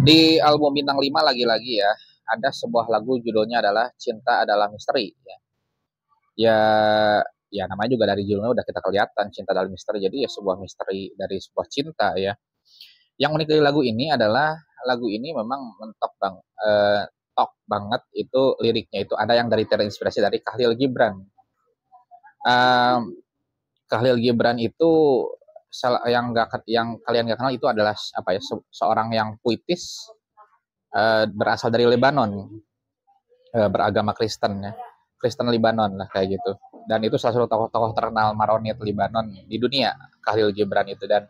Di album Bintang 5 lagi-lagi ya, ada sebuah lagu judulnya adalah Cinta Adalah Misteri ya. Ya, ya namanya juga dari judulnya udah kita kelihatan cinta adalah misteri. Jadi ya sebuah misteri dari sebuah cinta ya. Yang unik dari lagu ini adalah lagu ini memang mentok top banget itu liriknya itu ada yang dari terinspirasi dari Khalil Gibran. Um, Khalil Gibran itu yang kalian nggak kenal itu adalah apa ya seorang yang puitis berasal dari Lebanon, beragama Kristen ya, Kristen Lebanon lah kayak gitu. Dan itu salah satu tokoh-tokoh terkenal Maronit Lebanon di dunia, Khalil Gibran itu. Dan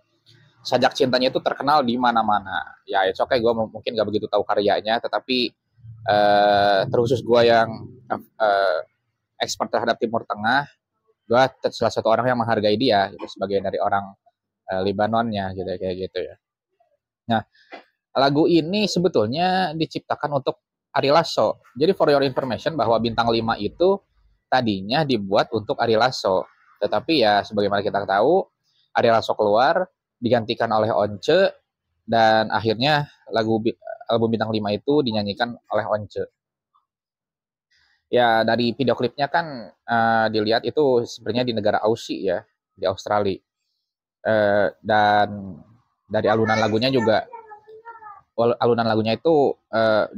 sajak cintanya itu terkenal di mana-mana. Ya, it's okay, gue mungkin gak begitu tahu karyanya, tetapi terkhusus gue yang uh, expert terhadap Timur Tengah, gue salah satu orang yang menghargai dia gitu, sebagai dari orang Lebanonnya gitu kayak gitu ya. Nah, lagu ini sebetulnya diciptakan untuk Ari Lasso. Jadi for your information bahwa Bintang 5 itu tadinya dibuat untuk Ari Lasso. Tetapi ya sebagaimana kita tahu, Ari Lasso keluar digantikan oleh Once dan akhirnya album Bintang 5 itu dinyanyikan oleh Once. Ya dari video klipnya kan dilihat itu sebenarnya di negara Aussie ya, di Australia. Dan dari alunan lagunya itu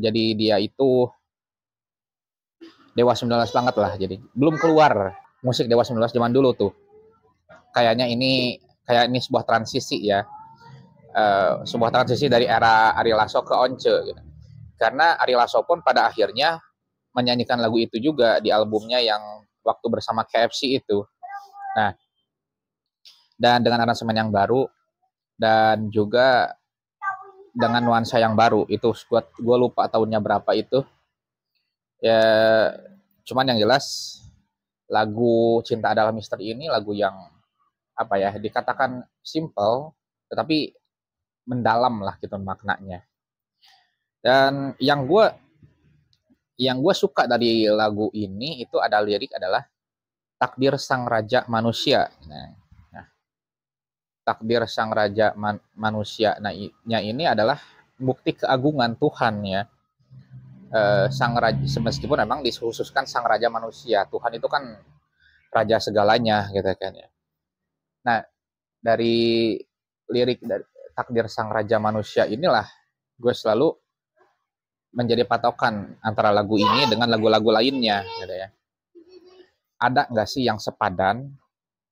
jadi dia itu Dewa 19 banget lah, jadi belum keluar musik Dewa 19 zaman dulu tuh. Kayak ini sebuah transisi ya, sebuah transisi dari era Ari Lasso ke Once gitu. Karena Ari Lasso pun pada akhirnya menyanyikan lagu itu juga di albumnya yang waktu bersama KFC itu. Nah, dan dengan aransemen yang baru dan juga dengan nuansa yang baru itu, gue lupa tahunnya berapa itu ya, cuman yang jelas lagu Cinta Adalah Misteri ini lagu yang apa ya, dikatakan simple tetapi mendalam lah gitu maknanya. Dan yang gue suka dari lagu ini itu ada lirik adalah takdir sang raja manusia. Nah, takdir sang raja manusia. Nah, ini adalah bukti keagungan Tuhan ya. Sang raja, meskipun memang dikhususkan sang raja manusia, Tuhan itu kan raja segalanya gitu kan ya. Nah, dari lirik dari takdir sang raja manusia inilah gue selalu menjadi patokan antara lagu ini dengan lagu-lagu lainnya gitu ya. Ada nggak sih yang sepadan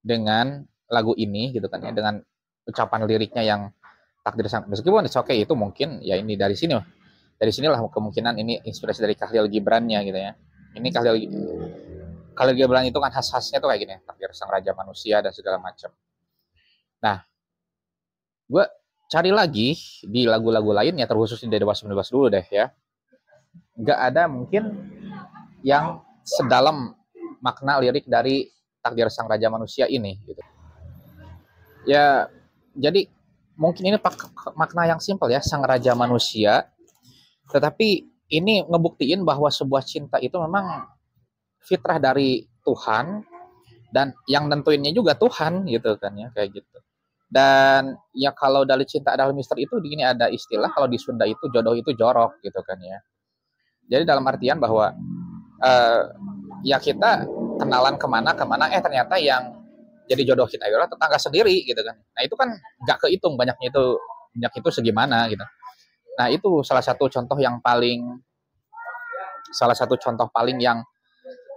dengan lagu ini gitu kan ya, dengan ucapan liriknya yang takdir sang, meskipun it's okay itu mungkin ya ini dari sinilah kemungkinan ini inspirasi dari Khalil Gibrannya gitu ya. Ini Khalil Gibran itu kan khas-khasnya tuh kayak gini, takdir sang raja manusia dan segala macam. Nah, gue cari lagi di lagu-lagu lainnya, terkhusus di Dewa 19 dulu deh ya. Nggak ada mungkin yang sedalam makna lirik dari takdir sang raja manusia ini gitu. Ya, jadi mungkin ini makna yang simpel ya, sang raja manusia. Tetapi ini ngebuktiin bahwa sebuah cinta itu memang fitrah dari Tuhan dan yang nentuinnya juga Tuhan gitu kan ya, kayak gitu. Dan ya kalau dari cinta adalah misteri itu gini, ada istilah kalau di Sunda itu jodoh itu jorok gitu kan ya. Jadi dalam artian bahwa eh, ya kita kenalan kemana ternyata yang jadi jodoh kita adalah tetangga sendiri gitu kan. Nah itu kan nggak kehitung banyak itu segimana gitu. Nah itu salah satu contoh paling yang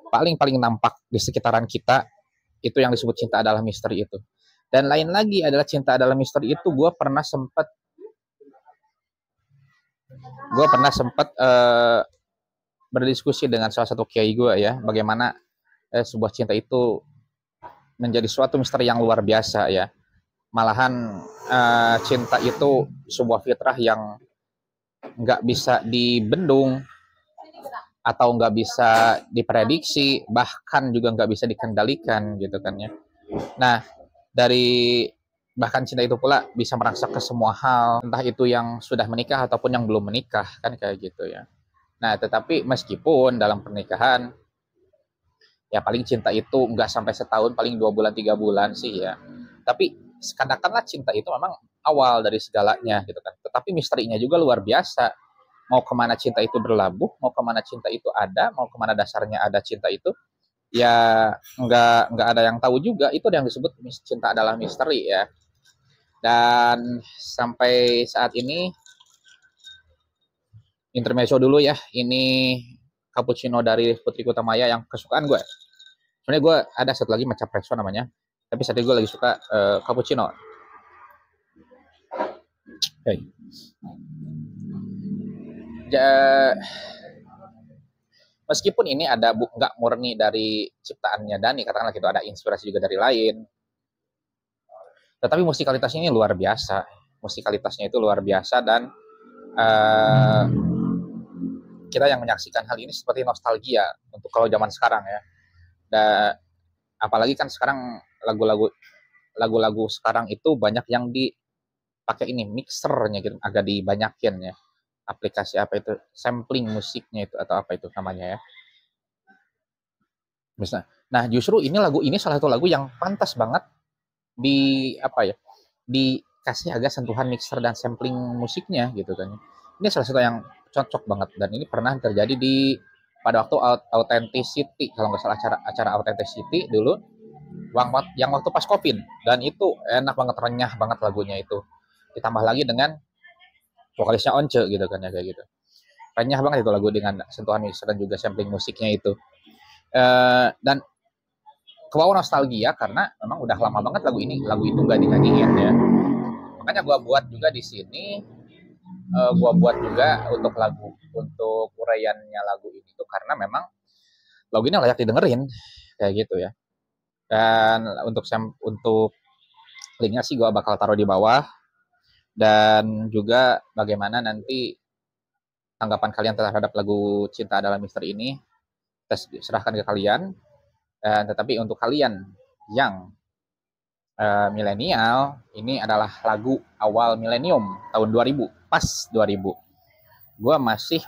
paling nampak di sekitaran kita, itu yang disebut cinta adalah misteri itu. Dan lain lagi adalah cinta adalah misteri itu gue pernah sempat berdiskusi dengan salah satu kiai gue ya, bagaimana sebuah cinta itu menjadi suatu misteri yang luar biasa ya. Malahan cinta itu sebuah fitrah yang nggak bisa dibendung atau nggak bisa diprediksi, bahkan juga nggak bisa dikendalikan gitu kan ya. Nah, dari bahkan cinta itu pula bisa merangsak ke semua hal, entah itu yang sudah menikah ataupun yang belum menikah, kan kayak gitu ya. Nah, tetapi meskipun dalam pernikahan, ya paling cinta itu nggak sampai setahun, paling 2 bulan 3 bulan sih ya. Tapi katakanlah cinta itu memang awal dari segalanya gitu kan. Tetapi misterinya juga luar biasa. Mau kemana cinta itu berlabuh, mau kemana cinta itu ada, mau kemana dasarnya ada cinta itu, ya nggak ada yang tahu juga. Itu yang disebut cinta adalah misteri ya. Dan sampai saat ini intermezzo dulu ya. Ini cappuccino dari Putri Kutamaya yang kesukaan gue. Sebenarnya gue ada satu lagi matcha presso namanya, tapi saat ini gue lagi suka cappuccino. Okay. Meskipun ini ada nggak murni dari ciptaannya Dani, katakanlah gitu, ada inspirasi juga dari lain, tetapi musikalitasnya ini luar biasa. Musikalitasnya itu luar biasa dan kita yang menyaksikan hal ini seperti nostalgia untuk kalau zaman sekarang ya. Dan apalagi kan sekarang lagu-lagu sekarang itu banyak yang dipakai ini mixernya gitu, agak dibanyakin ya. Aplikasi apa itu, sampling musiknya itu atau apa itu namanya ya. Misalnya. Nah, justru ini lagu ini salah satu lagu yang pantas banget di apa ya? Dikasih agak sentuhan mixer dan sampling musiknya gitu kan. Ini salah satu yang cocok banget dan ini pernah terjadi di pada waktu Authenticity, kalau nggak salah acara Authenticity dulu yang waktu pas Covid, dan itu enak banget, renyah banget lagunya itu. Ditambah lagi dengan vokalisnya Once gitu kan ya, kayak gitu. Renyah banget itu lagu dengan sentuhan mixer dan juga sampling musiknya itu. Dan kebawa nostalgia karena memang udah lama banget lagu itu nggak dinyanyiin ya. Makanya gue buat juga di sini, gue buat juga untuk uraiannya lagu ini tuh karena memang lagu ini layak didengerin kayak gitu ya. Dan untuk linknya sih gue bakal taruh di bawah, dan juga bagaimana nanti tanggapan kalian terhadap lagu Cinta Adalah Misteri ini kita serahkan ke kalian. Tetapi untuk kalian yang milenial, ini adalah lagu awal milenium tahun 2000, pas 2000. Gue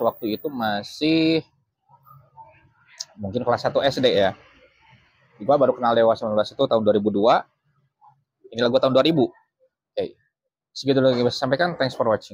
waktu itu masih mungkin kelas 1 SD ya. Gue baru kenal Dewa 19 itu tahun 2002. Ini lagu tahun 2000. Oke. Segitu dulu yang bisa sampaikan. Thanks for watching.